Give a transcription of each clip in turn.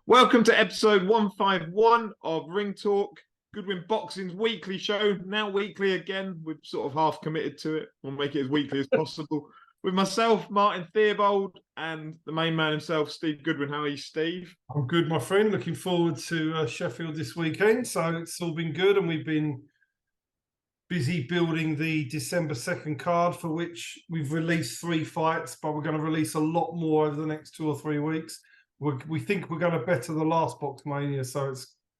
Welcome to episode 151 of Ring Talk, Goodwin Boxing's weekly show. Now weekly again. We've sort of half committed to it. We'll make it as weekly as possible. With myself, Martin Theobald, and the main man himself, Steve Goodwin. How are you, Steve? I'm good, my friend. Looking forward to Sheffield this weekend. So it's all been good, and we've been busy building the December 2nd card, for which we've released 3 fights, but we're going to release a lot more over the next 2 or 3 weeks. We think we're going to better the last Box Mania, so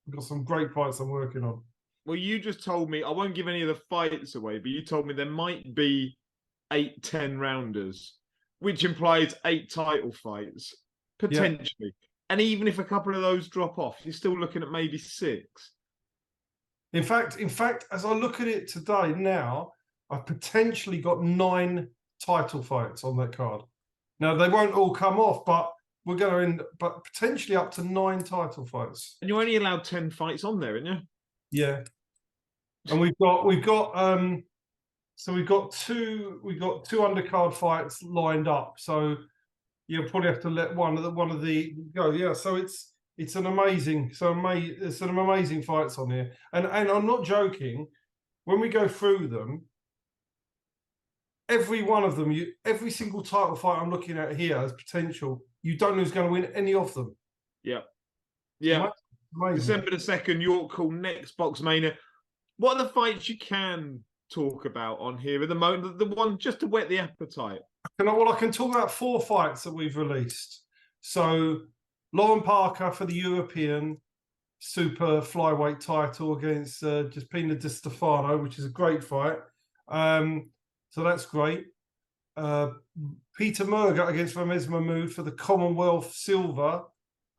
we've got some great fights I'm working on. Well, you just told me, I won't give any of the fights away, but you told me there might be 8 10-rounders, which implies 8 title fights, potentially. Yeah. And even if a couple of those drop off, you're still looking at maybe 6. In fact, as I look at it today now, I've potentially got 9 title fights on that card. Now, they won't all come off, but we're going to end, but potentially up to 9 title fights. And you're only allowed 10 fights on there, aren't you? Yeah. And we've got 2 undercard fights lined up. So you'll probably have to let one of the go. Yeah. So it's an amazing, there's some amazing fights on here. And I'm not joking. When we go through them, every one of them, every single title fight I'm looking at here has potential. You don't know who's going to win any of them. Yeah. Yeah. Amazing. December the 2nd, York Hall, next Box Mania. What are the fights you can talk about on here at the moment? The one just to whet the appetite. I can talk about 4 fights that we've released. So Lauren Parker for the European super flyweight title against Jaspina Di Stefano, which is a great fight. So that's great. Peter Murgat against Ramez Mahmoud for the Commonwealth Silver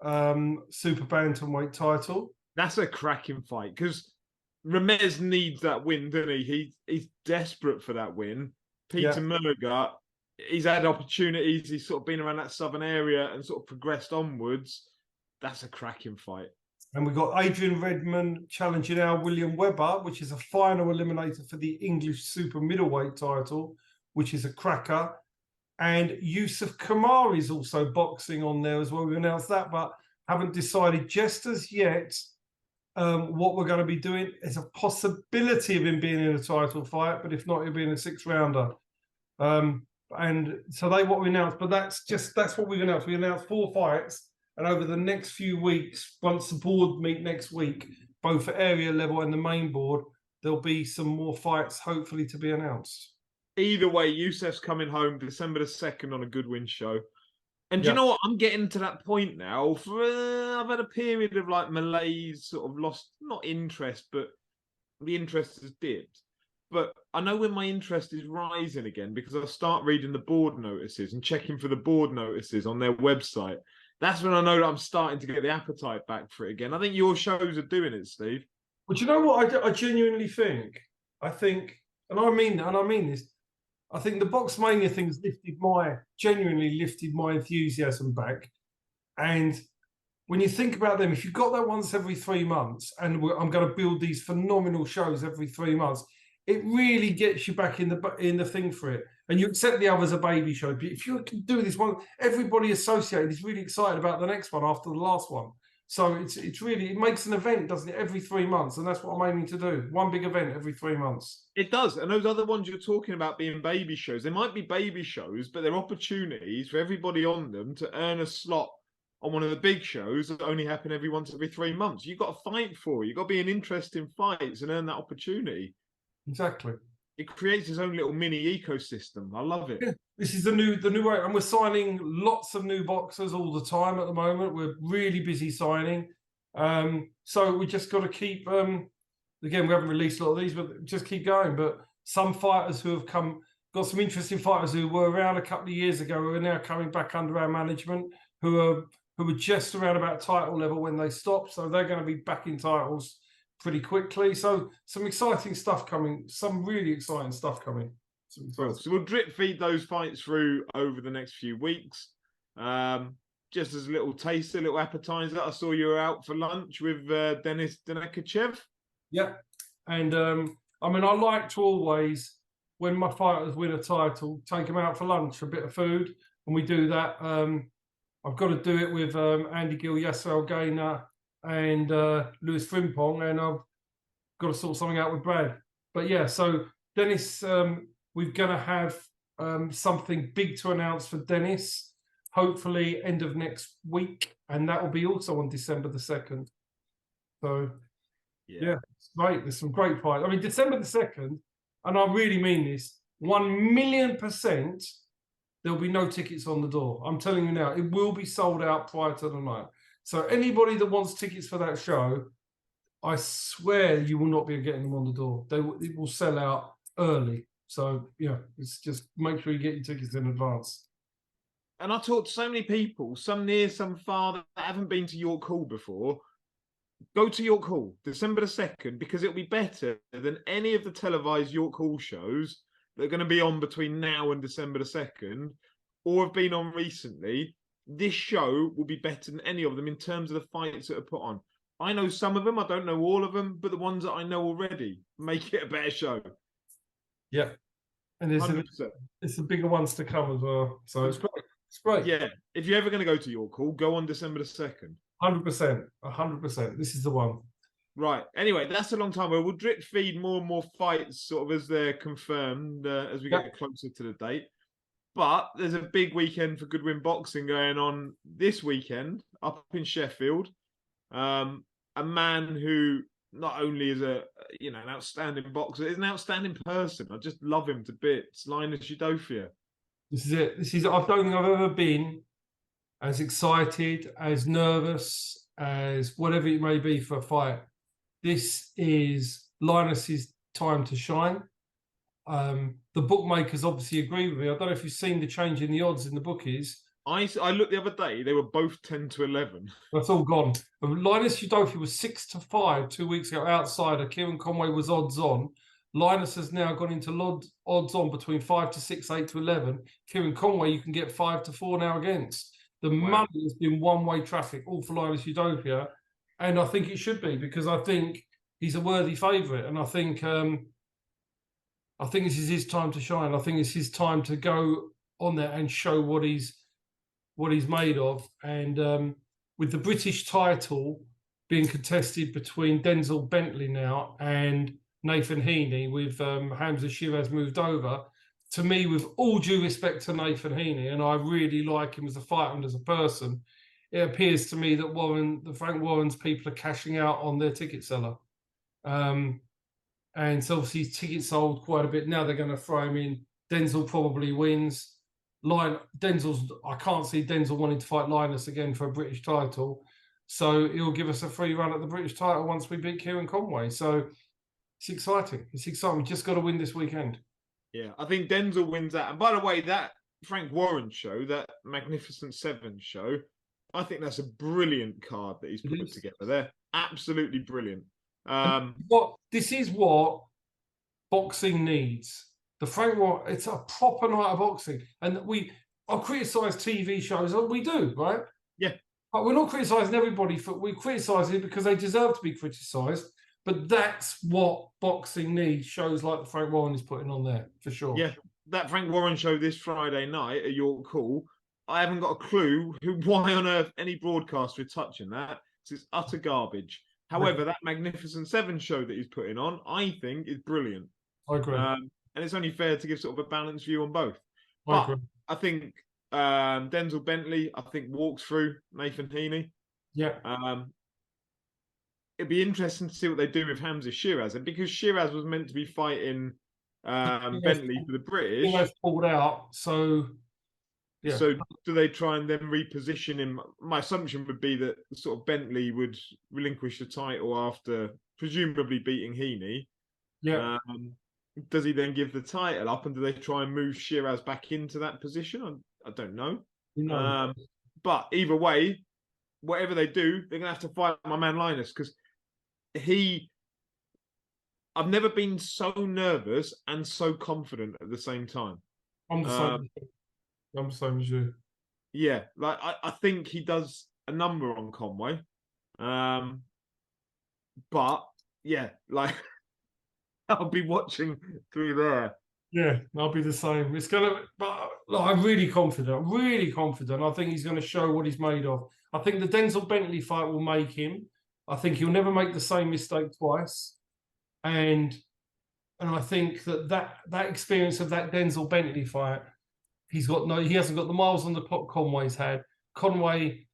super bantamweight title. That's a cracking fight because Ramez needs that win, doesn't he? He's desperate for that win. Peter Murgat, he's had opportunities. He's sort of been around that southern area and sort of progressed onwards. That's a cracking fight. And we've got Adrian Redman challenging our William Webber, which is a final eliminator for the English super middleweight title, which is a cracker. And Yusuf Kamari is also boxing on there as well. We announced that, but haven't decided just as yet what we're going to be doing. There's a possibility of him being in a title fight, but if not, he'll be in a 6-rounder. And so what we announced, but that's what we've announced. We announced 4 fights, and over the next few weeks, once the board meet next week, both at area level and the main board, there'll be some more fights hopefully to be announced. Either way, Yusuf's coming home December the 2nd on a Goodwin show. And do you know what? I'm getting to that point now. I've had a period of like malaise, sort of lost, not interest, but the interest has dipped. But I know when my interest is rising again because I start reading the board notices and checking for the board notices on their website. That's when I know that I'm starting to get the appetite back for it again. I think your shows are doing it, Steve. But you know what? I genuinely think, and I mean this, I think the Box Mania thing's genuinely lifted my enthusiasm back. And when you think about them, if you've got that once every 3 months, and I'm going to build these phenomenal shows every 3 months, it really gets you back in the thing for it. And you accept the other as a baby show. But if you can do this one, everybody associated is really excited about the next one after the last one. So it makes an event, doesn't it, every 3 months? And that's what I'm aiming to do. One big event every 3 months. It does. And those other ones you're talking about being baby shows, they might be baby shows, but they're opportunities for everybody on them to earn a slot on one of the big shows that only happen every 3 months. You've got to fight for it. You've got to be in interesting fights and earn that opportunity. Exactly. It creates its own little mini ecosystem. I love it. Yeah, this is the new way, and we're signing lots of new boxers all the time at the moment. We're really busy signing. So we just got to keep. Again, we haven't released a lot of these, but just keep going. But some fighters who have got some interesting fighters who were around a couple of years ago who are now coming back under our management, who were just around about title level when they stopped. So they're going to be back in titles pretty quickly. So some exciting stuff coming, some really exciting stuff coming. So we'll drip feed those fights through over the next few weeks. Just as a little taster, a little appetizer. I saw you were out for lunch with Denis Denekachev. Yeah. And I mean, I like to always, when my fighters win a title, take them out for lunch, a bit of food, and we do that. I've got to do it with Andy Gill, Yasser Gainer, and Lewis Frimpong, and I've got to sort something out with Brad. But yeah, so Dennis, we're going to have something big to announce for Dennis, hopefully end of next week, and that will be also on December the 2nd. So yeah, it's great. There's some great fights. I mean, December the 2nd, and I really mean this, 1,000,000% there'll be no tickets on the door. I'm telling you now, it will be sold out prior to the night. So anybody that wants tickets for that show, I swear you will not be getting them on the door. It will sell out early. So yeah, it's just make sure you get your tickets in advance. And I talked to so many people, some near, some far, that haven't been to York Hall before. Go to York Hall, December the 2nd, because it'll be better than any of the televised York Hall shows that are going to be on between now and December the 2nd, or have been on recently. This show will be better than any of them in terms of the fights that are put on. I know some of them, I don't know all of them, but the ones that I know already make it a better show. Yeah. And there's the bigger ones to come as well. So it's great. It's great. Yeah. If you're ever going to go to York Hall, go on December the 2nd. 100%. 100%. This is the one. Right. Anyway, that's a long time. We'll drip feed more and more fights sort of as they're confirmed as we get closer to the date. But there's a big weekend for Goodwin boxing going on this weekend up in Sheffield. A man who not only is an outstanding boxer, is an outstanding person. I just love him to bits. Linus Udofia. This is it. I don't think I've ever been as excited, as nervous, as whatever it may be for a fight. This is Linus's time to shine. The bookmakers obviously agree with me. I don't know if you've seen the change in the odds in the bookies. I looked the other day, they were both 10 to 11. That's all gone. Linus Udofia was 6-5 2 weeks ago outsider. Kieran Conway was odds on. Linus has now gone into odds on between 5 to 6, 8 to 11. Kieran Conway, you can get 5 to 4 now against. The money has been one-way traffic, all for Linus Udofia. And I think it should be, because I think he's a worthy favourite. And I think this is his time to shine. I think it's his time to go on there and show what he's made of. And with the British title being contested between Denzel Bentley now and Nathan Heaney, with Hamza Shiraz moved over, to me, with all due respect to Nathan Heaney, and I really like him as a fighter and as a person, it appears to me that the Frank Warren's people are cashing out on their ticket seller. And so obviously his tickets sold quite a bit. Now they're going to throw him in. Denzel probably wins. I can't see Denzel wanting to fight Linus again for a British title. So he'll give us a free run at the British title once we beat Kieran Conway. So it's exciting. It's exciting. We just got to win this weekend. Yeah, I think Denzel wins that. And by the way, that Frank Warren show, that Magnificent Seven show, I think that's a brilliant card that he's put together there. Absolutely brilliant. This is what boxing needs. The Frank Warren, it's a proper night of boxing. And I criticise TV shows, we do, right? Yeah. But we're not criticising everybody we're criticising because they deserve to be criticised. But that's what boxing needs, shows like the Frank Warren is putting on there, for sure. Yeah, that Frank Warren show this Friday night at York Hall, I haven't got a clue why on earth any broadcaster is touching that. It's utter garbage. However, that Magnificent Seven show that he's putting on, I think, is brilliant. I agree. And it's only fair to give sort of a balanced view on both. I agree. I think Denzel Bentley, I think, walks through Nathan Heaney. Yeah. It'd be interesting to see what they do with Hamza Shiraz. And because Shiraz was meant to be fighting Bentley for the British. He pulled out, so... Yeah. So do they try and then reposition him? My assumption would be that sort of Bentley would relinquish the title after presumably beating Heaney. Yeah. Does he then give the title up, and do they try and move Shiraz back into that position? I don't know. No. But either way, whatever they do, they're going to have to fight my man Linus, because I've never been so nervous and so confident at the same time. I'm the same as you. Yeah, like I think he does a number on Conway. But yeah, like I'll be watching through there. Yeah, I'll be the same. It's gonna, but look, I'm really confident. Really confident. I think he's going to show what he's made of. I think the Denzel Bentley fight will make him. I think he'll never make the same mistake twice. And I think that experience of that Denzel Bentley fight, he hasn't got the miles on the clock Conway's had. Conway,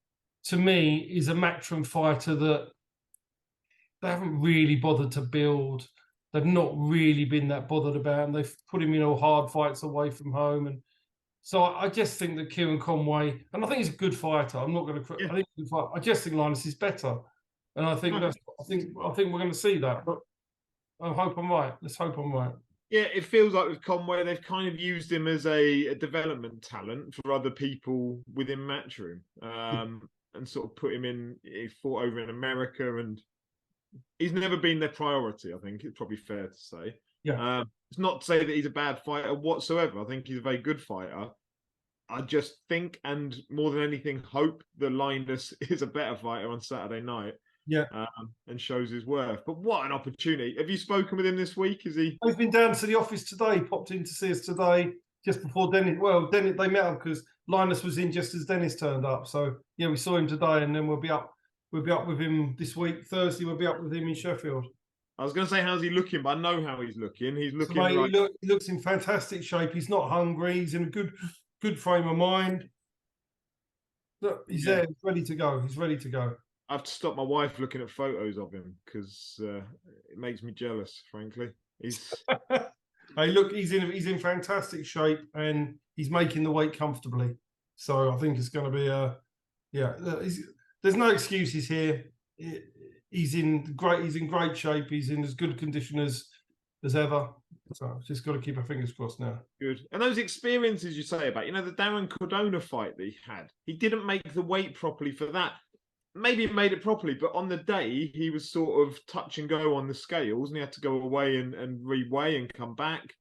to me, is a matchroom fighter that they haven't really bothered to build. They've not really been that bothered about him. They've put him in all hard fights away from home, and so I just think that Kieran Conway, and I think he's a good fighter. I'm not going to. Yeah. I just think Linus is better, and I think I think we're going to see that. But I hope I'm right. Let's hope I'm right. Yeah, it feels like with Conway, they've kind of used him as a development talent for other people within Matchroom, and sort of put him in. He fought over in America, and he's never been their priority. I think it's probably fair to say. Yeah. It's not to say that he's a bad fighter whatsoever. I think he's a very good fighter. I just think, and more than anything, hope that Linus is a better fighter on Saturday night. Yeah. And shows his worth. But what an opportunity. Have you spoken with him this week? Is he? He's been down to the office today, popped in to see us today, just before Dennis. Well, Dennis, they met up because Linus was in just as Dennis turned up. So, yeah, we saw him today, and then we'll be up with him this week. Thursday, we'll be up with him in Sheffield. I was going to say, how's he looking? But I know how he's looking. He's looking so, mate, he looks in fantastic shape. He's not hungry. He's in a good frame of mind. Look, he's there. He's ready to go. He's ready to go. I have to stop my wife looking at photos of him because it makes me jealous, frankly. He's hey, look, he's in fantastic shape and he's making the weight comfortably. So I think it's going to be there's no excuses here. He's in great shape. He's in as good condition as ever. So just got to keep our fingers crossed now. Good. And those experiences you say about, the Darren Cardona fight that he had, he didn't make the weight properly for that. Maybe it made it properly, but on the day he was sort of touch and go on the scales, and he had to go away and reweigh and come back.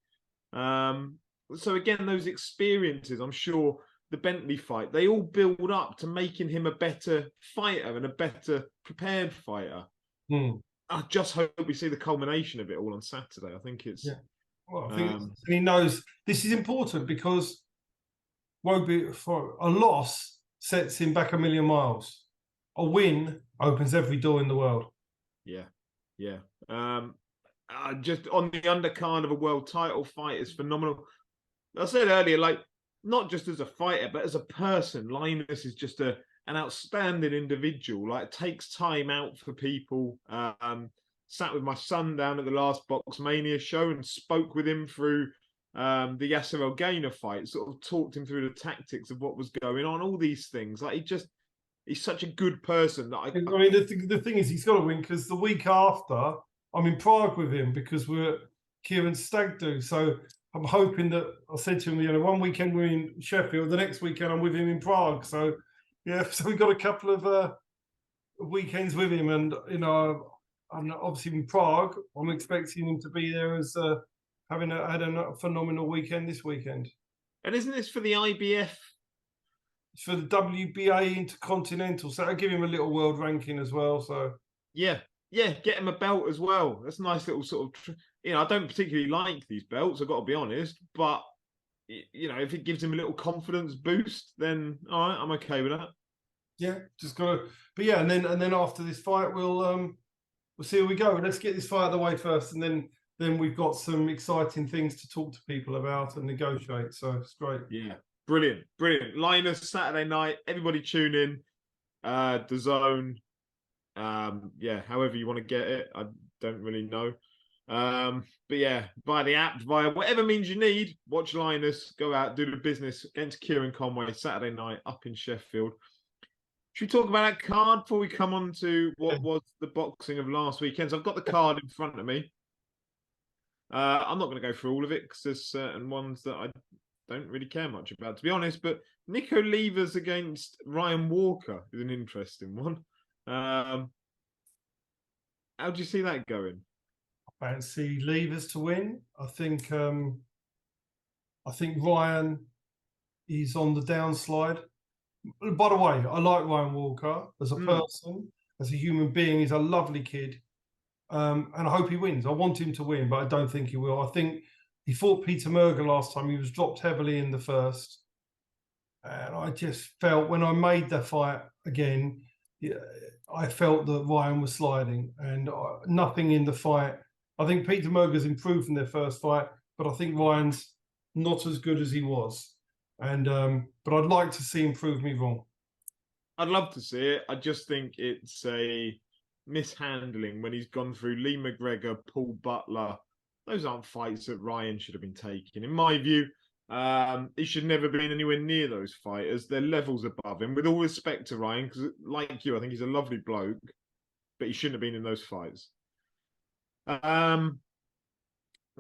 So again, those experiences, I'm sure the Bentley fight, they all build up to making him a better fighter and a better prepared fighter. I just hope we see the culmination of it all on Saturday. I think it's well, I think he knows this is important because for a loss sets him back a million miles. A win opens every door in the world. Yeah. Just on the undercard of a world title fight is phenomenal. I said earlier, like, not just as a fighter, but as a person, Linus is just an outstanding individual. Like, takes time out for people. Sat with my son down at the last Box Mania show and spoke with him through the Yasser El-Gainer fight. Sort of talked him through the tactics of what was going on. All these things, like he's such a good person that I mean, the thing is, he's got to win because the week after I'm in Prague with him because we're at Kieran's stag do. So I'm hoping that I said to him, one weekend we're in Sheffield, the next weekend I'm with him in Prague. So so we've got a couple of weekends with him, and I'm obviously in Prague. I'm expecting him to be there as having had a phenomenal weekend this weekend. And isn't this for the IBF? For the WBA Intercontinental, so I'll give him a little world ranking as well. So yeah, get him a belt as well. That's a nice little sort of, I don't particularly like these belts, I've got to be honest, but if it gives him a little confidence boost, then all right, I'm okay with that. Yeah, just gotta. But yeah, and then after this fight, we'll see where we go. Let's get this fight out of the way first, and then we've got some exciting things to talk to people about and negotiate. So it's great. Yeah. Brilliant. Linus, Saturday night, everybody tune in. DAZN, however you want to get it. I don't really know. But yeah, via the app, via whatever means you need, watch Linus go out, do the business against Kieran Conway Saturday night up in Sheffield. Should we talk about that card before we come on to what was the boxing of last weekend? So I've got the card in front of me. I'm not going to go through all of it because there's certain ones that I don't really care much about, to be honest, but Nico Levers against Ryan Walker is an interesting one. How do you see that going? I fancy Levers to win. I think Ryan is on the downslide. By the way, I like Ryan Walker as a person, as a human being. He's a lovely kid, and I hope he wins. I want him to win, but I don't think he will. I think He fought Peter Merger last time. He was dropped heavily in the first. And I just felt when I made the fight again, I felt that Ryan was sliding, and nothing in the fight. I think Peter Merger's improved from their first fight, but I think Ryan's not as good as he was. And but I'd like to see him prove me wrong. I'd love to see it. I just think it's a mishandling when he's gone through Lee McGregor, Paul Butler. Those aren't fights that Ryan should have been taking. In my view, he should never have been anywhere near those fighters. They're levels above him. With all respect to Ryan, because like you, I think he's a lovely bloke, but he shouldn't have been in those fights. I'll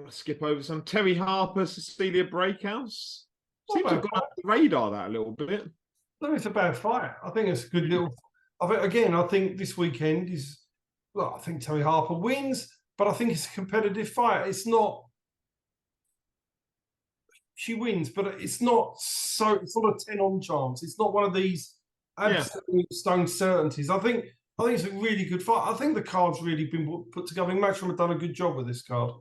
skip over some. Terry Harper, Cecilia Breakhouse. Seems to have gone under the radar that a little bit. No, it's a bad fight. I think it's a good little. I think this weekend is. Well, I think Terry Harper wins, but I think it's a competitive fight. It's not. She wins, but it's not so. It's not a 10-on chance. It's not one of these absolute stone certainties. I think it's a really good fight. I think the card's really been put together. Matchroom have done a good job with this card.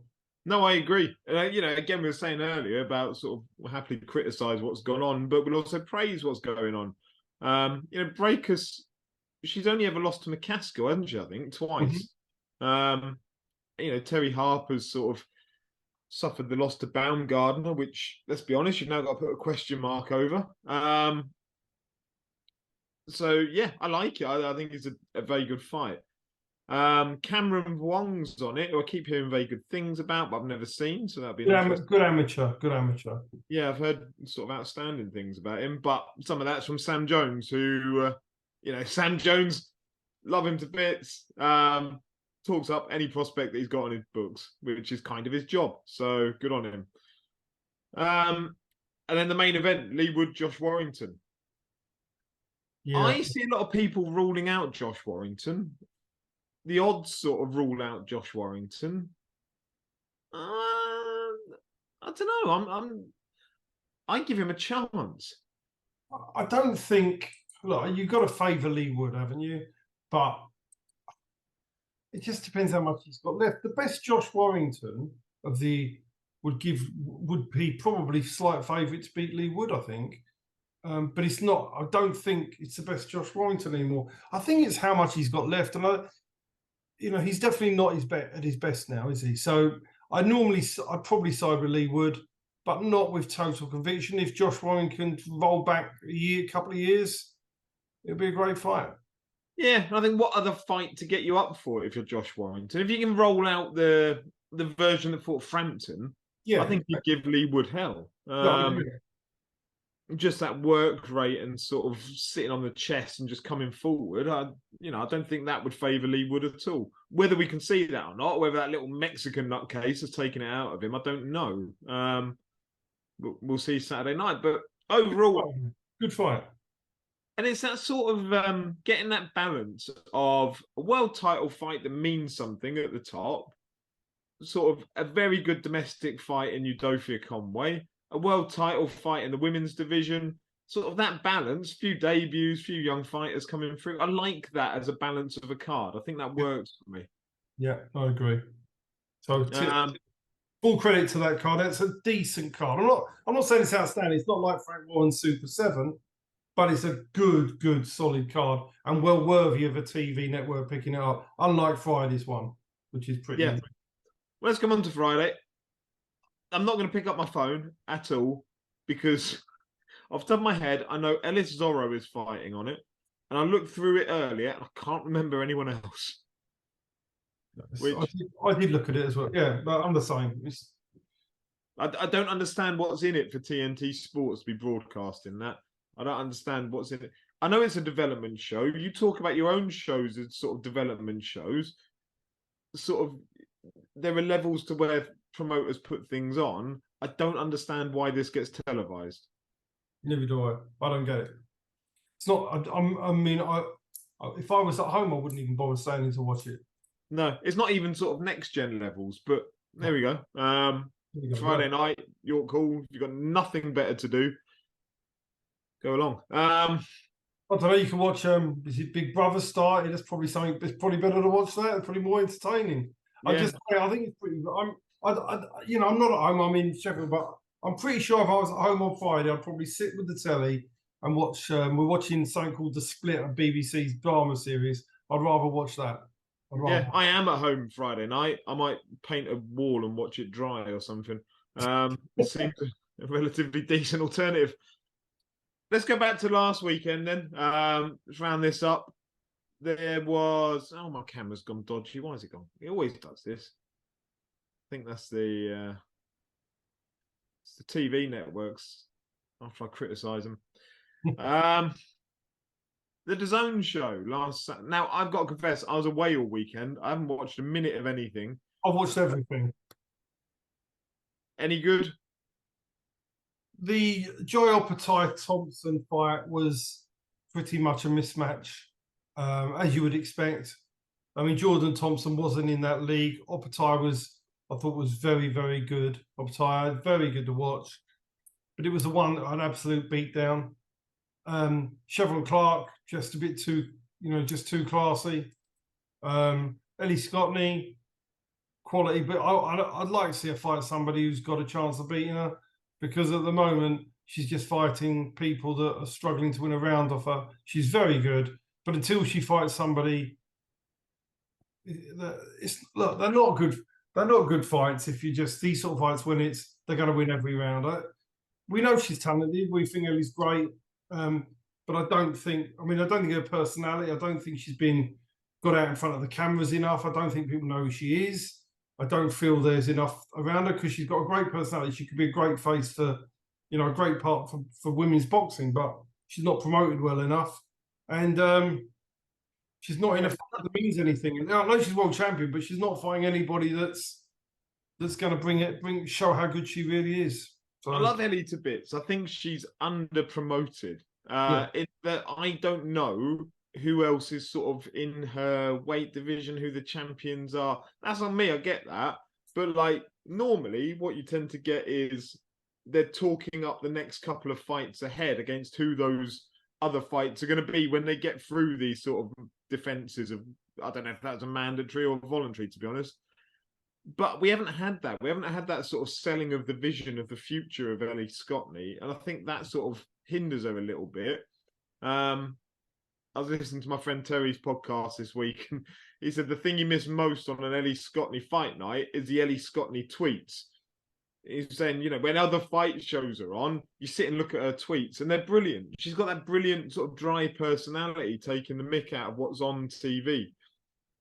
No, I agree. Again, we were saying earlier about sort of we'll happily criticise what's gone on, but we'll also praise what's going on. Breakers, she's only ever lost to McCaskill, hasn't she? I think twice. Mm-hmm. Terry Harper's sort of suffered the loss to Baumgardner, which, let's be honest, you've now got to put a question mark over. So yeah, I like it. I think it's a very good fight. Cameron Wong's on it, who I keep hearing very good things about, but I've never seen. So that'd be good amateur. Good amateur. Yeah, I've heard sort of outstanding things about him, but some of that's from Sam Jones, who, Sam Jones, love him to bits. Talks up any prospect that he's got on his books, which is kind of his job. So good on him. And then the main event, Lee Wood, Josh Warrington. Yeah. I see a lot of people ruling out Josh Warrington. The odds sort of rule out Josh Warrington. I don't know. I give him a chance. I don't think. Look, you've got to favour Lee Wood, haven't you? But it just depends how much he's got left. The best Josh Warrington would be probably slight favourite to beat Lee Wood, I think. But it's not. I don't think it's the best Josh Warrington anymore. I think it's how much he's got left, and he's definitely not at his best now, is he? So I'd probably side with Lee Wood, but not with total conviction. If Josh Warrington can roll back a couple of years, it'll be a great fight. Yeah, I think what other fight to get you up for if you're Josh Warrington? If you can roll out the version that fought Frampton, I think you'd give Lee Wood hell. Just that work rate and sort of sitting on the chest and just coming forward, I don't think that would favour Lee Wood at all. Whether we can see that or not, whether that little Mexican nutcase has taken it out of him, I don't know. We'll see Saturday night. But overall, good fight. And it's that sort of getting that balance of a world title fight that means something at the top, sort of a very good domestic fight in Udofia Conway, a world title fight in the women's division, sort of that balance, few debuts, few young fighters coming through. I like that as a balance of a card. I think that works for me. Yeah, I agree. So full credit to that card. It's a decent card. I'm not saying it's outstanding. It's not like Frank Warren's Super 7, but it's a good, solid card and well worthy of a TV network picking it up, unlike Friday's one, which is pretty. Yeah. Well, let's come on to Friday. I'm not going to pick up my phone at all because off the top of my head, I know Ellis Zorro is fighting on it. And I looked through it earlier and I can't remember anyone else. I did look at it as well. Yeah, but I'm the same. I don't understand what's in it for TNT Sports to be broadcasting that. I don't understand what's in it. I know it's a development show. You talk about your own shows as sort of development shows. Sort of, there are levels to where promoters put things on. I don't understand why this gets televised. Neither do I. I don't get it. It's not. If I was at home, I wouldn't even bother staying to watch it. No, it's not even sort of next gen levels. But there we go. Friday night, York Hall. You've got nothing better to do. Go along. I don't know. You can watch. Is it Big Brother started? That's probably something. It's probably better to watch that. It's probably more entertaining. Yeah. I think it's pretty. you know, I'm not at home. I'm in Sheffield, but I'm pretty sure if I was at home on Friday, I'd probably sit with the telly and watch. We're watching something called The Split, of BBC's drama series. I'd rather watch that. Yeah, I am at home Friday night. I might paint a wall and watch it dry or something. It seems a relatively decent alternative. Let's go back to last weekend then. Let's round this up. There was... Oh, my camera's gone dodgy. Why is it gone? It always does this. I think that's the TV networks after I criticise them. The DAZN show last... Now, I've got to confess, I was away all weekend. I haven't watched a minute of anything. I've watched everything. Any good? The Joy Opetaia-Thompson fight was pretty much a mismatch, as you would expect. I mean, Jordan Thompson wasn't in that league. Opetaia was, I thought, was very, very good. Opetaia, very good to watch. But it was an absolute beatdown. Chevron Clark, just a bit too, just too classy. Ellie Scotney, quality. But I'd like to see her fight somebody who's got a chance of beating her, because at the moment she's just fighting people that are struggling to win a round off her. She's very good, but until she fights somebody, look, they're not good. They're not good fights. If you just these sort of fights when they're going to win every round. We know she's talented. We think Ellie's great, but I don't think her personality. I don't think she's been got out in front of the cameras enough. I don't think people know who she is. I don't feel there's enough around her, because she's got a great personality. She could be a great face for, a great part for women's boxing, but she's not promoted well enough. And she's not in a fight that means anything. And I know she's world champion, but she's not fighting anybody that's going to show how good she really is. So, I love Ellie to bits. I think she's under promoted. In that I don't know who else is sort of in her weight division, who the champions are. That's on me, I get that. But like normally what you tend to get is they're talking up the next couple of fights ahead against who those other fights are going to be when they get through these sort of defenses of, I don't know if that's a mandatory or voluntary, to be honest. But we haven't had that. We haven't had that sort of selling of the vision of the future of Ellie Scotney. And I think that sort of hinders her a little bit. I was listening to my friend Terry's podcast this week, and he said the thing you miss most on an Ellie Scotney fight night is the Ellie Scotney tweets. He's saying, when other fight shows are on, you sit and look at her tweets, and they're brilliant. She's got that brilliant sort of dry personality, taking the mick out of what's on TV.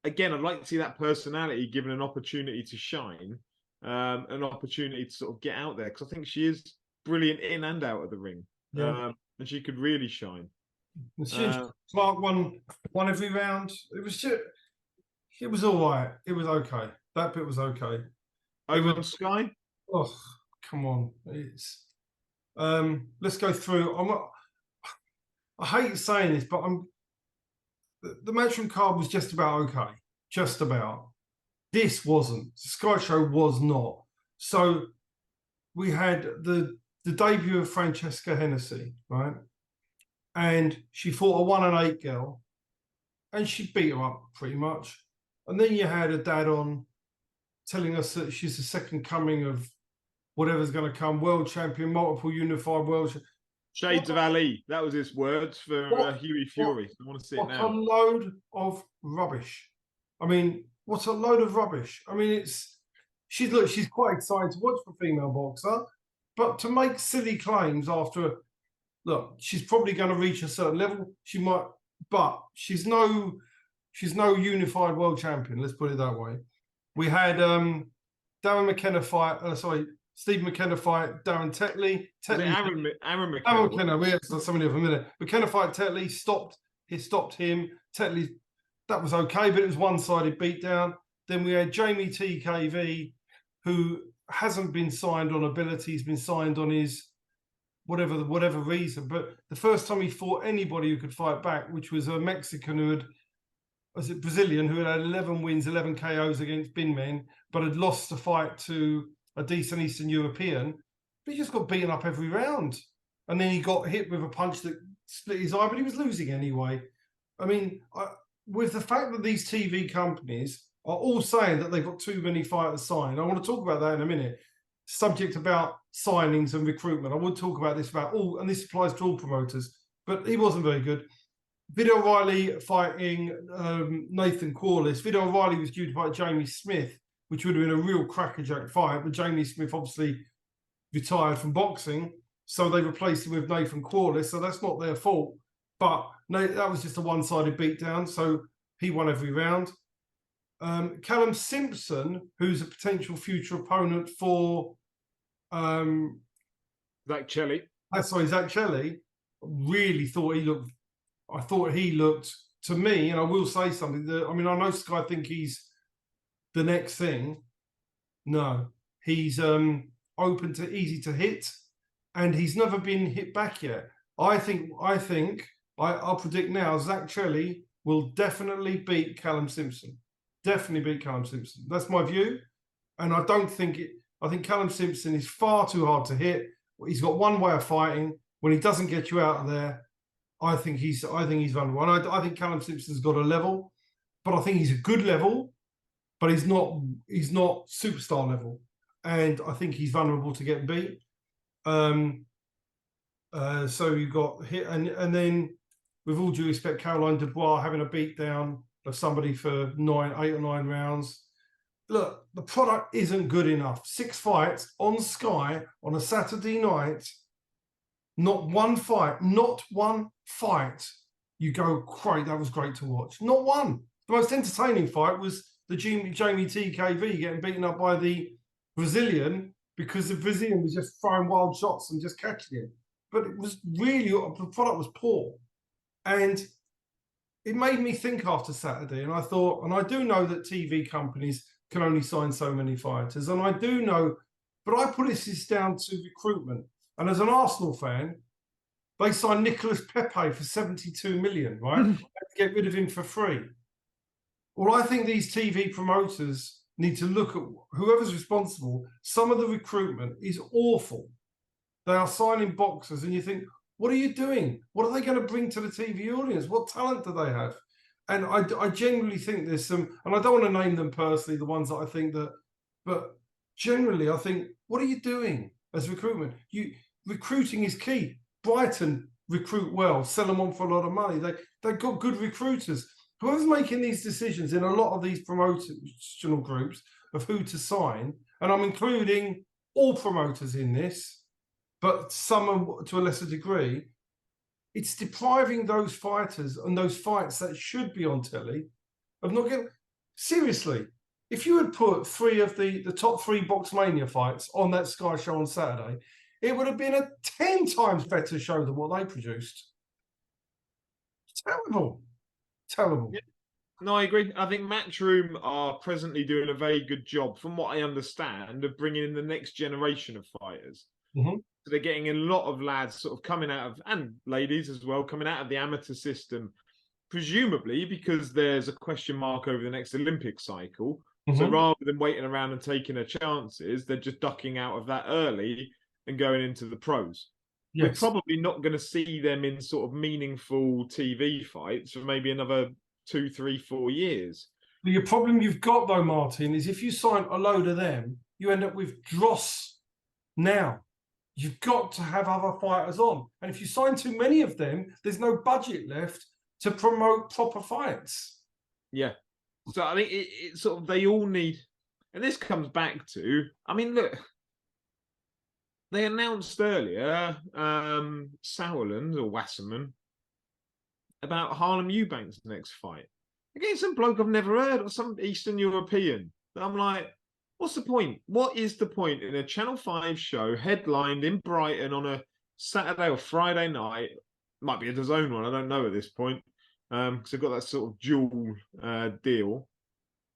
Again, I'd like to see that personality given an opportunity to shine, an opportunity to sort of get out there, because I think she is brilliant in and out of the ring, and she could really shine. Clark won every round. It was all right. It was okay. That bit was okay. Over on Sky? Oh, come on. It's let's go through. I hate saying this, but the Matchroom card was just about okay. Just about. This wasn't. The Sky Show was not. So we had the debut of Francesca Hennessy, right? And she fought a 1-8 girl, and she beat her up pretty much. And then you had her dad on telling us that she's the second coming of whatever's going to come, world champion, multiple unified world champion. Shades of Ali. That was his words for Hughie Fury. I want to see it now. What a load of rubbish. I mean, what a load of rubbish. I mean, she's quite excited to watch for a female boxer, but to make silly claims after... Look, she's probably going to reach a certain level. She might, but she's no unified world champion. Let's put it that way. We had Darren McKenna fight. Steve McKenna fight Darren Tetley. Aaron McKenna. Aaron McKenna. We had somebody for a minute. McKenna fight Tetley. He stopped him. Tetley. That was okay, but it was one-sided beatdown. Then we had Jamie TKV, who hasn't been signed on ability. He's been signed on his whatever reason, but the first time he fought anybody who could fight back, which was a Mexican Brazilian who had 11 wins, 11 KOs against bin men, but had lost the fight to a decent Eastern European. But he just got beaten up every round. And then he got hit with a punch that split his eye, but he was losing anyway. I mean, with the fact that these TV companies are all saying that they've got too many fighters signed. I want to talk about that in a minute. Subject about signings and recruitment. I would talk about this about all, and this applies to all promoters, but he wasn't very good. Video O'Reilly fighting Nathan Corliss. Video O'Reilly was due to fight Jamie Smith, which would have been a real crackerjack fight, but Jamie Smith obviously retired from boxing, so they replaced him with Nathan Corliss, so that's not their fault. But no, that was just a one-sided beatdown, so he won every round. Callum Simpson, who's a potential future opponent for Zach Chelly. Sorry, Zach Chelly, really thought he looked. I thought he looked, to me, and I will say something. That, I mean, I know Sky think he's the next thing. No, he's open to easy to hit, and he's never been hit back yet. I'll predict now Zach Chelly will definitely beat Callum Simpson. Definitely beat Callum Simpson. That's my view. And I don't think it. I think Callum Simpson is far too hard to hit. He's got one way of fighting. When he doesn't get you out of there, I think he's vulnerable. And I think Callum Simpson's got a level, but I think he's a good level, but he's not superstar level. And I think he's vulnerable to get beat. So you got hit, and then with all due respect, Caroline Dubois having a beatdown of somebody for 8 or 9 rounds. Look, the product isn't good enough. 6 fights on Sky on a Saturday night, not one fight. You go, great, that was great to watch. Not one. The most entertaining fight was the Jamie TKV getting beaten up by the Brazilian because the Brazilian was just throwing wild shots and just catching it. But it was really, the product was poor. And it made me think after Saturday, and I thought, and I do know that TV companies can only sign so many fighters, and I do know, but I put this down to recruitment. And as an Arsenal fan, they signed Nicolas Pepe for 72 million, right? To get rid of him for free. Well, I think these TV promoters need to look at whoever's responsible. Some of the recruitment is awful. They are signing boxers, and you think, what are you doing? What are they going to bring to the TV audience? What talent do they have? And I genuinely think there's some, and I don't want to name them personally, the ones that I think that, but generally I think, what are you doing as recruitment? Recruiting is key. Brighton recruit well, sell them on for a lot of money. They've got good recruiters. Whoever's making these decisions in a lot of these promotional groups of who to sign, and I'm including all promoters in this, but some to a lesser degree, it's depriving those fighters and those fights that should be on telly of not getting... Seriously, if you had put 3 of the top 3 Box Mania fights on that Sky show on Saturday, it would have been a 10 times better show than what they produced. Terrible. Terrible. Yeah. No, I agree. I think Matchroom are presently doing a very good job, from what I understand, of bringing in the next generation of fighters. Mm-hmm. So they're getting a lot of lads sort of coming out of, and ladies as well, coming out of the amateur system, presumably because there's a question mark over the next Olympic cycle. Mm-hmm. So rather than waiting around and taking their chances, they're just ducking out of that early and going into the pros. Yes. We're probably not going to see them in sort of meaningful TV fights for maybe another 2, 3, 4 years. But your problem you've got, though, Martin, is if you sign a load of them, you end up with dross now. You've got to have other fighters on. And if you sign too many of them, there's no budget left to promote proper fights. Yeah. So I think it sort of, they all need, and this comes back to, I mean, look, they announced earlier, Sauerland or Wasserman, about Harlem Eubank's next fight against some bloke I've never heard of, some Eastern European. I'm like, what's the point? What is the point in a Channel 5 show headlined in Brighton on a Saturday or Friday night? Might be a DAZN one, I don't know at this point, because they've got that sort of dual deal.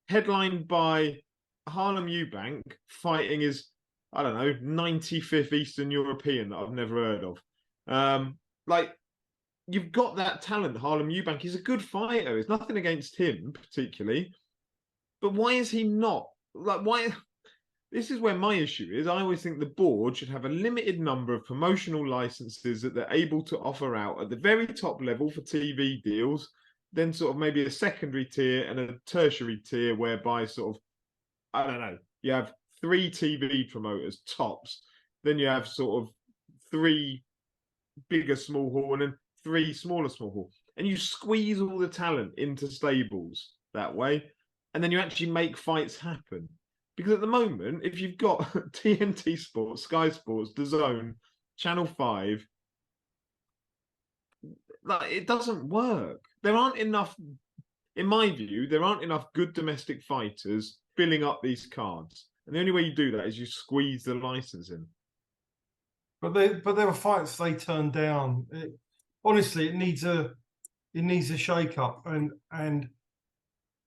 Headlined by Harlem Eubank fighting his, I don't know, 95th Eastern European that I've never heard of. Like, you've got that talent, Harlem Eubank. He's a good fighter. There's nothing against him particularly. But why is he not? Like, why? This is where my issue is. I always think the board should have a limited number of promotional licenses that they're able to offer out at the very top level for TV deals, then sort of maybe a secondary tier and a tertiary tier whereby sort of, I don't know, you have 3 TV promoters tops, then you have sort of 3 bigger small hall and then 3 smaller small hall. And you squeeze all the talent into stables that way. And then you actually make fights happen. Because at the moment, if you've got TNT Sports, Sky Sports, DAZN, Channel 5, like, it doesn't work. There aren't enough, in my view, there aren't enough good domestic fighters filling up these cards. And the only way you do that is you squeeze the license in. But there were fights they turned down. Honestly, it needs a shake up, and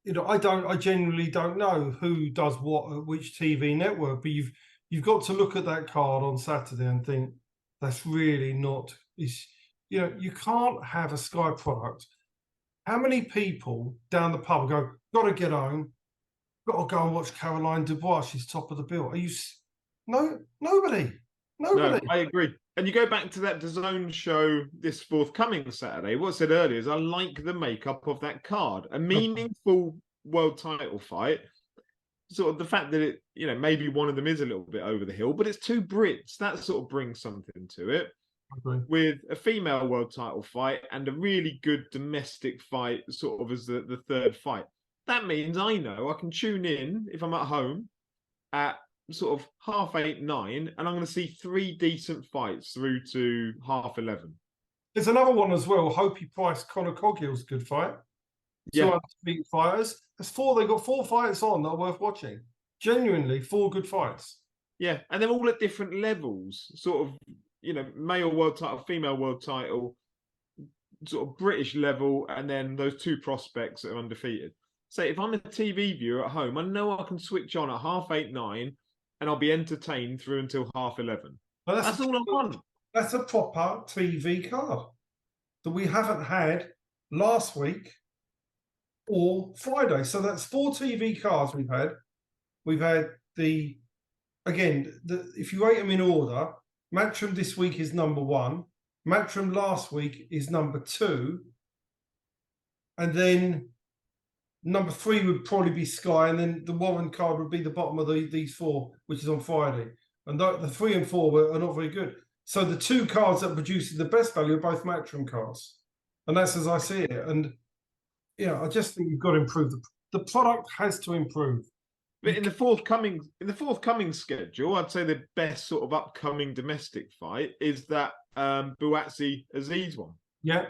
you know, I genuinely don't know who does what at which TV network, but you've got to look at that card on Saturday and think that's really not. You know, you can't have a Sky product. How many people down the pub go, got to get home, got to go and watch Caroline Dubois, she's top of the bill? Are you? No, nobody. No, I agree. And you go back to that DAZN show this forthcoming Saturday. What I said earlier is I like the makeup of that card. A meaningful world title fight. Sort of the fact that it, you know, maybe one of them is a little bit over the hill, but it's 2 Brits. That sort of brings something to it. With a female world title fight and a really good domestic fight sort of as the 3rd fight. That means I know I can tune in if I'm at home at sort of 8:30, 9, and I'm going to see 3 decent fights through to 11:30. There's another one as well. Hopi Price, Conor Coghill's good fight. Yeah, 2 undefeated fighters. There's 4. They got 4 fights on that are worth watching. Genuinely, 4 good fights. Yeah, and they're all at different levels. Sort of, you know, male world title, female world title, sort of British level, and then those 2 prospects that are undefeated. So if I'm a TV viewer at home, I know I can switch on at 8:30, 9, and I'll be entertained through until 11:30. That's all I want. That's a proper TV card that we haven't had last week or Friday. So that's 4 TV cards we've had. We've had if you rate them in order, Matchroom this week is number 1. Matchroom last week is number 2. And then number 3 would probably be Sky, and then the Warren card would be the bottom of these 4, which is on Friday. And the 3 and 4 are not very good. So the 2 cards that produces the best value are both Matchroom cards, and that's as I see it. And yeah, I just think you've got to improve. The product has to improve. But in the forthcoming schedule, I'd say the best sort of upcoming domestic fight is that Buatsi Aziz one. Yeah,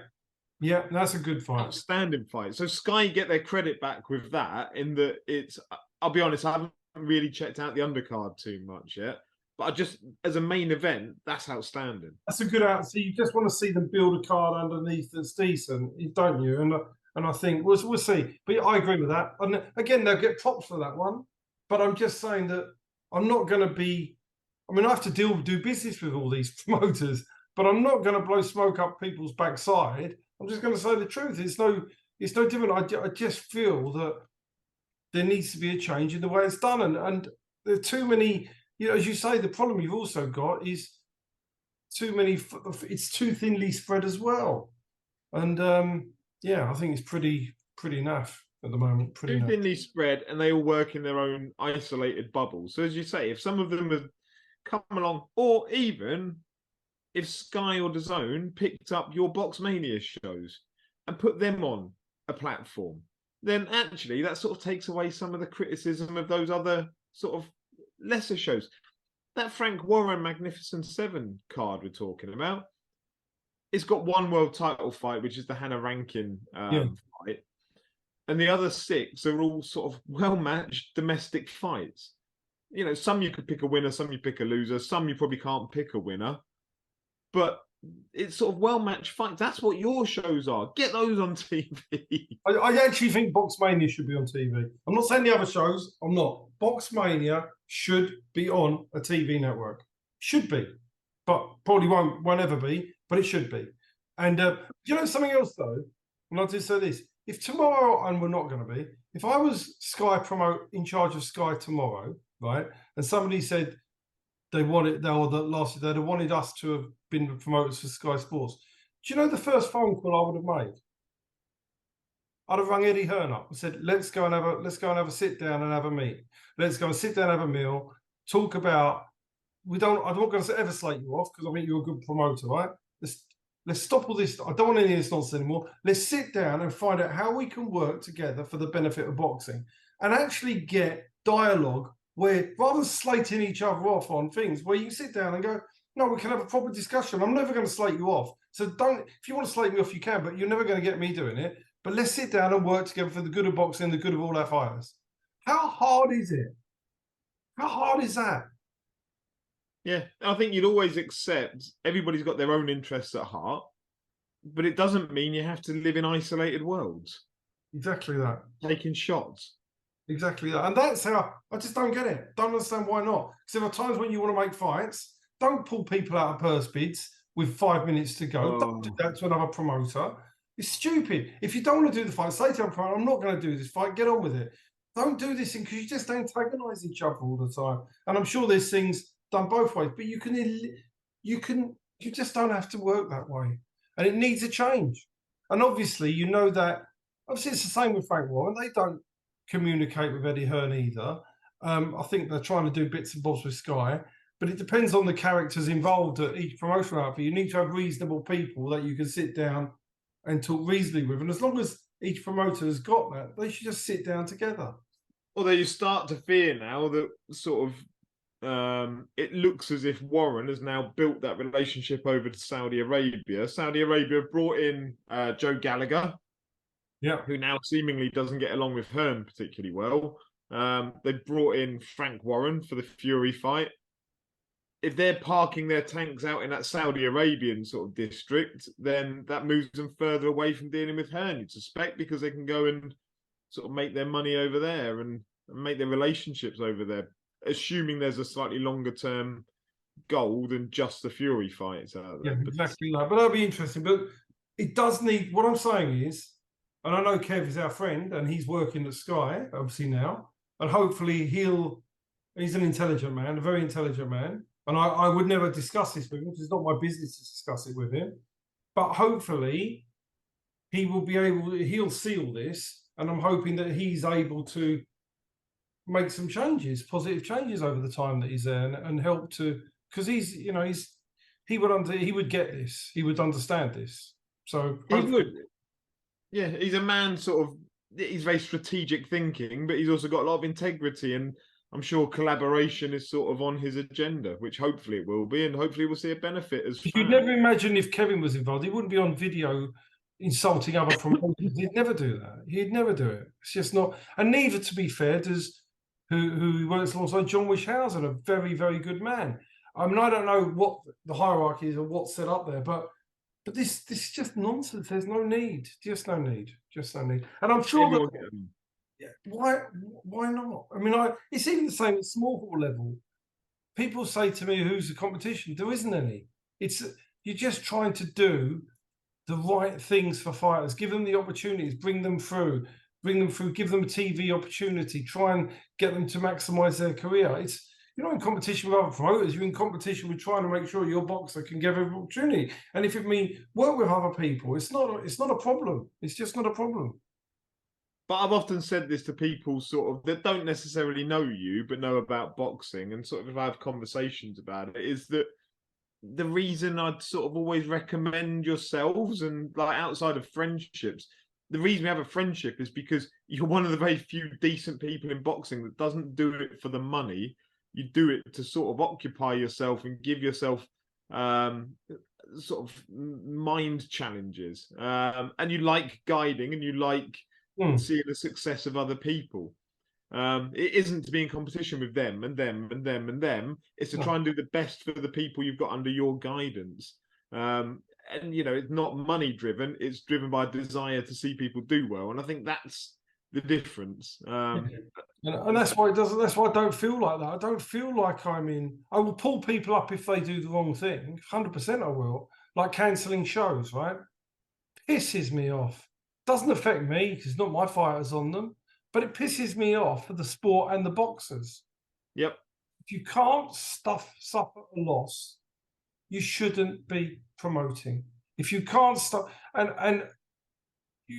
that's a good fight. Outstanding fight. So Sky get their credit back with that in that it's, I'll be honest, I haven't really checked out the undercard too much yet. But I just, as a main event, that's outstanding. That's a good out. So you just want to see them build a card underneath that's decent, don't you? And I think we'll see. But I agree with that. And again, they'll get props for that one. But I'm just saying that I'm not going to be. I mean, I have to do business with all these promoters, but I'm not going to blow smoke up people's backside. I'm just going to say the truth. It's no different. I just feel that there needs to be a change in the way it's done, and there are too many. You know, as you say, the problem you've also got is too many. It's too thinly spread as well, and yeah, I think it's pretty naff at the moment. Pretty too thinly spread, and they all work in their own isolated bubbles. So as you say, if some of them have come along, or even if Sky or DAZN picked up your Box Mania shows and put them on a platform, then actually that sort of takes away some of the criticism of those other sort of lesser shows. That Frank Warren Magnificent 7 card we're talking about, it's got 1 world title fight, which is the Hannah Rankin fight. And the other 6 are all sort of well-matched domestic fights. You know, some you could pick a winner, some you pick a loser, some you probably can't pick a winner. But it's sort of well-matched fights. That's what your shows are. Get those on TV. I actually think Box Mania should be on TV. I'm not saying the other shows. I'm not. Box Mania should be on a TV network. Should be. But probably won't ever be. But it should be. And you know something else, though? And I'll just say this. If tomorrow, and we're not going to be, if I was Sky promote in charge of Sky tomorrow, right, and somebody said they wanted, or that last year they'd have wanted us to have been the promoters for Sky Sports, do you know the first phone call I would have made? I'd have rung Eddie Hearn up and said, let's go and have a sit down and have a meet. Let's go and sit down and have a meal, talk about, I'm not going to ever slate you off because I think you're a good promoter, right? Let's stop all this. I don't want any of this nonsense anymore. Let's sit down and find out how we can work together for the benefit of boxing and actually get dialogue where, rather than slating each other off on things, where you can sit down and go, no, we can have a proper discussion. I'm never going to slate you off. So if you want to slate me off, you can, but you're never going to get me doing it. But let's sit down and work together for the good of boxing, the good of all our fighters. How hard is it? How hard is that? Yeah, I think you'd always accept everybody's got their own interests at heart, but it doesn't mean you have to live in isolated worlds. Exactly that. Taking shots. Exactly that. And that's how I just don't get it. Don't understand why not. Because there are times when you want to make fights, don't pull people out of purse bids with 5 minutes to go. Don't do that to another promoter. It's stupid. If you don't want to do the fight, say to them, I'm not going to do this fight, get on with it. Don't do this thing because you just antagonize each other all the time. And I'm sure there's things done both ways, but you just don't have to work that way. And it needs a change. And obviously, you know that, obviously it's the same with Frank Warren. They don't communicate with Eddie Hearn either. I think they're trying to do bits and bobs with Sky, but it depends on the characters involved at each promotional outfit. You need to have reasonable people that you can sit down and talk reasonably with. And as long as each promoter has got that, they should just sit down together. Although you start to fear now that sort of it looks as if Warren has now built that relationship over to Saudi Arabia. Saudi Arabia brought in Joe Gallagher, who now seemingly doesn't get along with Hearn particularly well. They brought in Frank Warren for the Fury fight. If they're parking their tanks out in that Saudi Arabian sort of district, then that moves them further away from dealing with Hearn, you'd suspect, because they can go and sort of make their money over there and make their relationships over there, assuming there's a slightly longer term goal than just the Fury fights out there. Yeah, exactly that. But that'll be interesting. But it does need, what I'm saying is, and I know Kev is our friend and he's working at Sky, obviously now, and hopefully he's an intelligent man, a very intelligent man. And I would never discuss this with him because it's not my business to discuss it with him. But hopefully he'll see all this. And I'm hoping that he's able to make some changes, positive changes over the time that he's there and help to, because he would get this. He would understand this. So he would. Yeah, he's a man he's very strategic thinking, but he's also got a lot of integrity, and I'm sure collaboration is sort of on his agenda, which hopefully it will be, and hopefully we'll see a benefit as fans. You'd never imagine if Kevin was involved, he wouldn't be on video insulting other promoters. He'd never do that. He'd never do it. It's just not. And neither, to be fair, does who works alongside John Wishhausen, a very, very good man. I mean, I don't know what the hierarchy is or what's set up there, but this is just nonsense. There's no need. Just no need. Just no need. And I'm sure that. Why not? I mean, it's even the same at small hall level. People say to me, who's the competition? There isn't any. You're just trying to do the right things for fighters, give them the opportunities, bring them through, give them a TV opportunity, try and get them to maximize their career. You're not in competition with other promoters, you're in competition with trying to make sure your boxer can get every opportunity. And if it means work with other people, it's not a problem. It's just not a problem. But I've often said this to people sort of that don't necessarily know you, but know about boxing, and sort of if I have conversations about it, is that the reason I'd sort of always recommend yourselves, and like outside of friendships, the reason we have a friendship is because you're one of the very few decent people in boxing that doesn't do it for the money. You do it to sort of occupy yourself and give yourself sort of mind challenges. And you like guiding and you like seeing the success of other people. It isn't to be in competition with them and them and them and them. It's to try and do the best for the people you've got under your guidance. And you know, it's not money driven. It's driven by a desire to see people do well. And I think that's the difference. And that's why it doesn't. That's why I don't feel like that. I don't feel like I will pull people up if they do the wrong thing. 100% I will. Like cancelling shows, right? Pisses me off. Doesn't affect me because it's not my fighters on them. But it pisses me off for the sport and the boxers. Yep. If you can't suffer a loss, you shouldn't be promoting. If you can't stop, and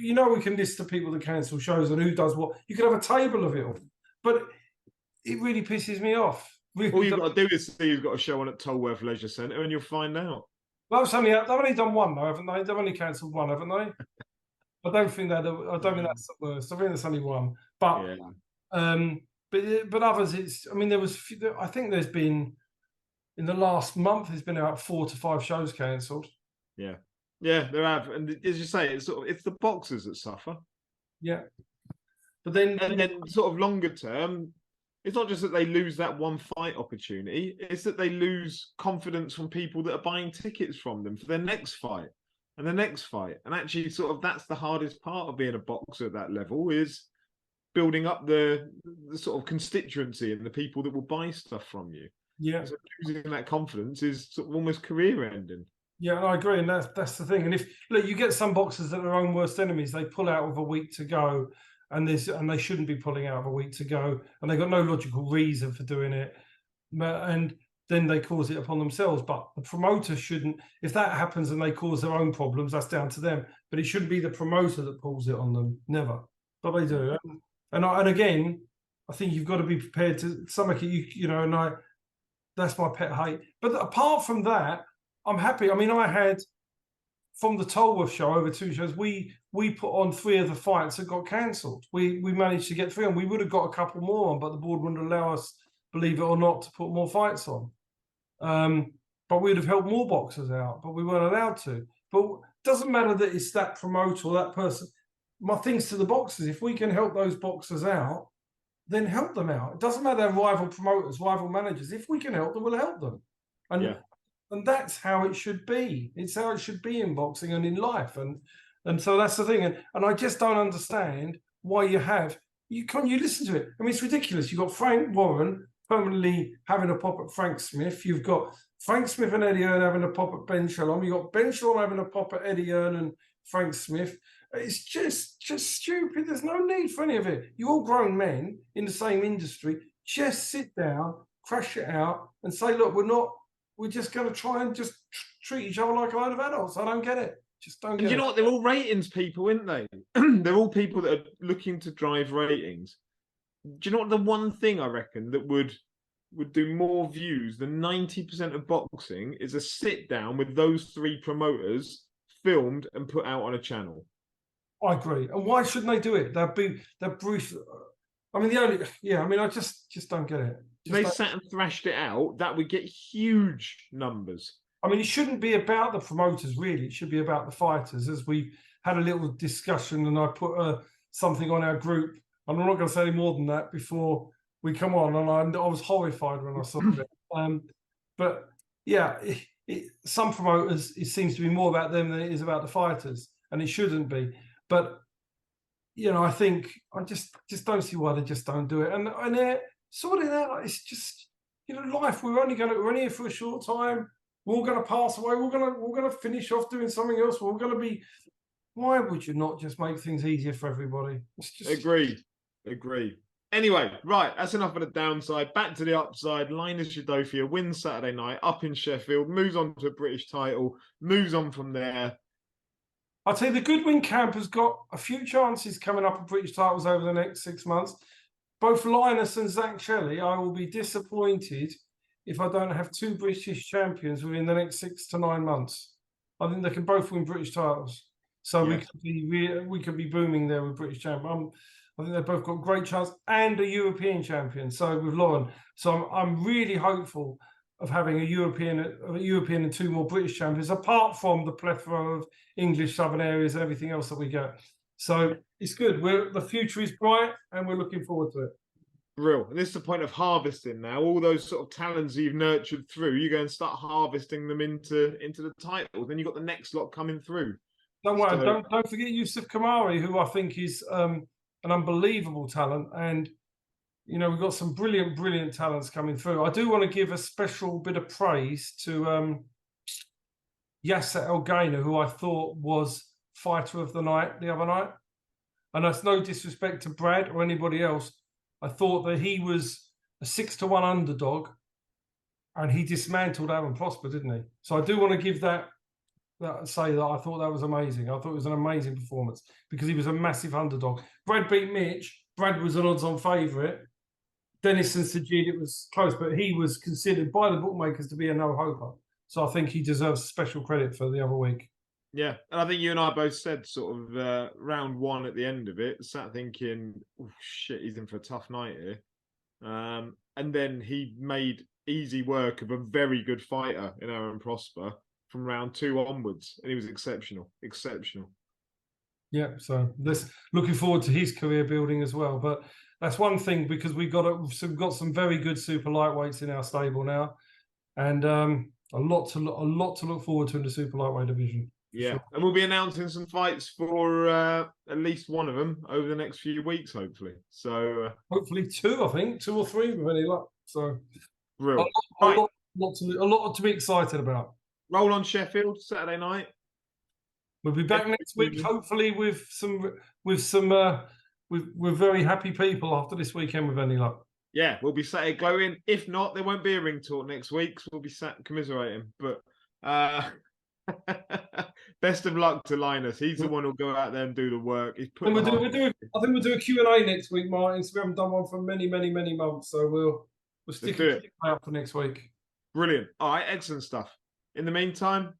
you know, we can list the people that cancel shows and who does what. You could have a table of it all, but it really pisses me off. Really all you've got to do is see who's got a show on at Tolworth Leisure Centre, and you'll find out. Well, they've only done one though, haven't they? They've only cancelled one, haven't they? I don't think that's the worst. I think that's only one. But but others, it's. I mean, I think there's been in the last month. There's been about 4 to 5 shows cancelled. Yeah, there have, and as you say, it's the boxers that suffer. Yeah, but then sort of longer term, it's not just that they lose that one fight opportunity, it's that they lose confidence from people that are buying tickets from them for their next fight and the next fight. And actually, sort of, that's the hardest part of being a boxer at that level, is building up the sort of constituency and the people that will buy stuff from you. Yeah. So losing that confidence is sort of almost career ending. Yeah, I agree, and that's the thing. And if look, you get some boxers that are their own worst enemies, they pull out with a week to go, and they shouldn't be pulling out of a week to go, and they've got no logical reason for doing it, and then they cause it upon themselves. But the promoter shouldn't. If that happens and they cause their own problems, that's down to them. But it shouldn't be the promoter that pulls it on them. Never. But they do. And again, I think you've got to be prepared to something. You know, and that's my pet hate. But apart from that, I'm happy. I mean, I had from the Tolworth show over 2 shows, we put on 3 of the fights that got cancelled. We managed to get 3 on. We would have got a couple more on, but the board wouldn't allow us, believe it or not, to put more fights on. But we'd have helped more boxers out, but we weren't allowed to. But it doesn't matter that it's that promoter or that person. My thing's to the boxers, if we can help those boxers out, then help them out. It doesn't matter rival promoters, rival managers. If we can help them, we'll help them. And that's how it should be. It's how it should be in boxing and in life. And so that's the thing. And I just don't understand why you listen to it. I mean, it's ridiculous. You've got Frank Warren permanently having a pop at Frank Smith. You've got Frank Smith and Eddie Hearn having a pop at Ben Shalom. You've got Ben Shalom having a pop at Eddie Hearn and Frank Smith. It's just stupid. There's no need for any of it. You're all grown men in the same industry. Just sit down, crash it out, and say, look, we're just going to try and just treat each other like a load of adults. I don't get it. Just don't get it. You know what? They're all ratings people, aren't they? They're all people that are looking to drive ratings. Do you know what? The one thing I reckon that would do more views than 90% of boxing is a sit down with those 3 promoters, filmed and put out on a channel. I agree. And why shouldn't they do it? They're brief. I mean, I just don't get it. They sat and thrashed it out, that would get huge numbers. I mean, it shouldn't be about the promoters, really. It should be about the fighters. As we had a little discussion and I put something on our group, and I'm not going to say any more than that before we come on, and I was horrified when I saw it. But yeah, some promoters, it seems to be more about them than it is about the fighters, and it shouldn't be. But, you know, I think I just don't see why they just don't do it. And they're sorting out. It's just, you know, life. We're only here for a short time. We're all going to pass away. We're going to finish off doing something else. We're going to be. Why would you not just make things easier for everybody? It's just... Agreed. Anyway, right, that's enough of the downside. Back to the upside. Linus Udofia wins Saturday night up in Sheffield, moves on to a British title, moves on from there. I'll tell you, the Goodwin camp has got a few chances coming up at British titles over the next 6 months. Both Linus and Zach Shelley, I will be disappointed if I don't have 2 British champions within the next 6 to 9 months. I think they can both win British titles. So yes, we could be booming there with British champion. I think they've both got great chance, and a European champion. So with Lauren, so I'm really hopeful of having a European and 2 more British champions, apart from the plethora of English southern areas and everything else that we get. So it's good. The future is bright, and we're looking forward to it. Real. And this is the point of harvesting now. All those sort of talents you've nurtured through, you go and start harvesting them into the titles. Then you've got the next lot coming through. Don't worry. Don't forget Yusuf Kamari, who I think is an unbelievable talent. And, you know, we've got some brilliant talents coming through. I do want to give a special bit of praise to Yasser El Gainer, who I thought was fighter of the night the other night. And that's no disrespect to Brad or anybody else. I thought that he was a 6-1 underdog, and he dismantled Aaron Prosper, didn't he? So I do want to give that say that I thought that was amazing. I thought it was an amazing performance because he was a massive underdog. Brad beat Mitch. Brad was an odds-on favourite. Dennis and Sajid, it was close, but he was considered by the bookmakers to be a no-hoper. So I think he deserves special credit for the other week. Yeah, and I think you and I both said sort of round one at the end of it, sat thinking, oh, shit, he's in for a tough night here. And then he made easy work of a very good fighter in Aaron Prosper from round 2 onwards, and he was exceptional. Yeah, so looking forward to his career building as well. But that's one thing because we've got some very good super lightweights in our stable now, and a lot to look forward to in the super lightweight division. Yeah, sure. And we'll be announcing some fights for at least one of them over the next few weeks, hopefully. So hopefully 2, I think 2 or 3 with any luck. So real a lot to be excited about. Roll on Sheffield Saturday night. We'll be back next week, hopefully with very happy people after this weekend with any luck. Yeah, we'll be sat here glowing. If not, there won't be a ring talk next week. So we'll be sat commiserating. But best of luck to Linus. He's the one who'll go out there and do the work. He's put. I think we'll do a Q&A next week, Martin. So we haven't done one for many months. So we'll stick it out for next week. Brilliant. All right, excellent stuff. In the meantime,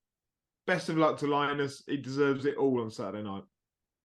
best of luck to Linus. He deserves it all on Saturday night.